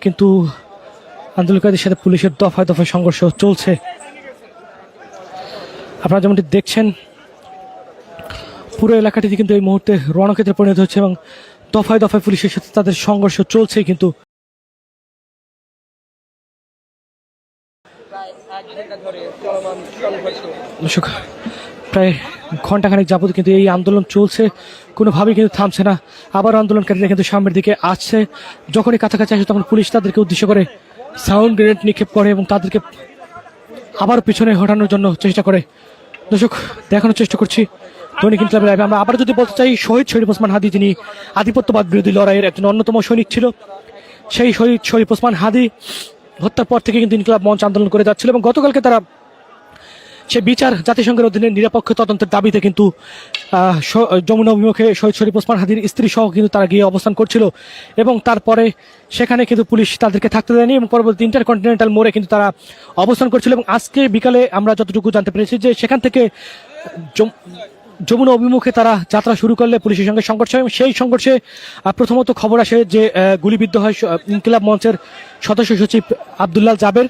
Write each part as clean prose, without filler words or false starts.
কিন্তু আন্দোলনকারীদের সাথে পুলিশের দফায় দফায় সংঘর্ষ চলছে। আপনারা যেমনটি দেখছেন পুরো এলাকাটিতে কিন্তু এই মুহূর্তে রণক্ষেত্রে পরিণত হচ্ছে এবং দফায় দফায় পুলিশের সাথে তাদের সংঘর্ষ চলছে। কিন্তু প্রায় ঘন্টাখানেক যাবত কিন্তু এই আন্দোলন চলছে, কোনোভাবেই কিন্তু থামছে না। আবার আন্দোলনকারীরা কিন্তু সামনের দিকে আসছে, যখনই কাছাকাছি আসে তখন পুলিশ তাদেরকে উদ্দেশ্য করে সাউন্ড গ্রেনেড নিক্ষেপ করে এবং তাদেরকে আবার পিছনে হটানোর জন্য চেষ্টা করে। দর্শক, দেখানোর চেষ্টা করছি দৈনিক ইনকিলাব লাইভে। আমরা আবার যদি বলতে চাই, শহীদ শরীফ ওসমান হাদি যিনি আধিপত্যবাদ বিরোধী লড়াইয়ের একজন অন্যতম সৈনিক ছিল, সেই শহীদ শরীফ ওসমান হাদি হত্যার পর থেকে কিন্তু ইনকিলাব মঞ্চ আন্দোলন করে যাচ্ছিল এবং গতকালকে তারা সে বিচার জাতিসংঘের অধীনে নিরপেক্ষ তদন্তের দাবিতে কিন্তু যমুনা অভিমুখে শহীদ শরীফ ওসমান হাদির স্ত্রী সহ কিন্তু তারা গিয়ে অবস্থান করছিল এবং তারপরে সেখানে কিন্তু পুলিশ তাদেরকে থাকতে দেয়নি এবং পরবর্তী ইন্টারকন্টিনেন্টাল মোড়ে কিন্তু তারা অবস্থান করছিল। এবং আজকে বিকালে আমরা যতটুকু জানতে পেরেছি যে সেখান থেকে যমুনা অভিমুখে তারা যাত্রা শুরু করলে পুলিশের সঙ্গে সংঘর্ষ হয় এবং সেই সংঘর্ষে প্রথমত খবর আসে যে গুলিবিদ্ধ হয় ইনকিলাব মঞ্চের সদস্য সচিব আব্দুল্লাহ জাবের।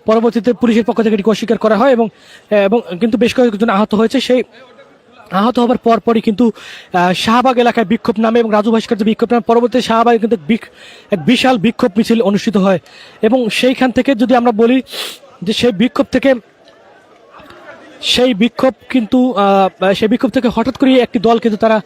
পরবর্তীতে পুলিশের পক্ষ থেকে এটিকে অস্বীকার করা হয় এবং কিন্তু বেশ কয়েকজন আহত হয়েছে। সেই আহত হবার পরপরই কিন্তু শাহবাগ এলাকায় বিক্ষোভ নামে এবং রাজু ভাস্কর্য বিক্ষোভ নামে পরবর্তী শাহবাগে কিন্তু এক বিশাল বিক্ষোভ মিছিল অনুষ্ঠিত হয় এবং সেইখান থেকে যদি আমরা বলি যে সেই বিক্ষোভ থেকে হঠাৎ করে একটি দল কিন্তু তারা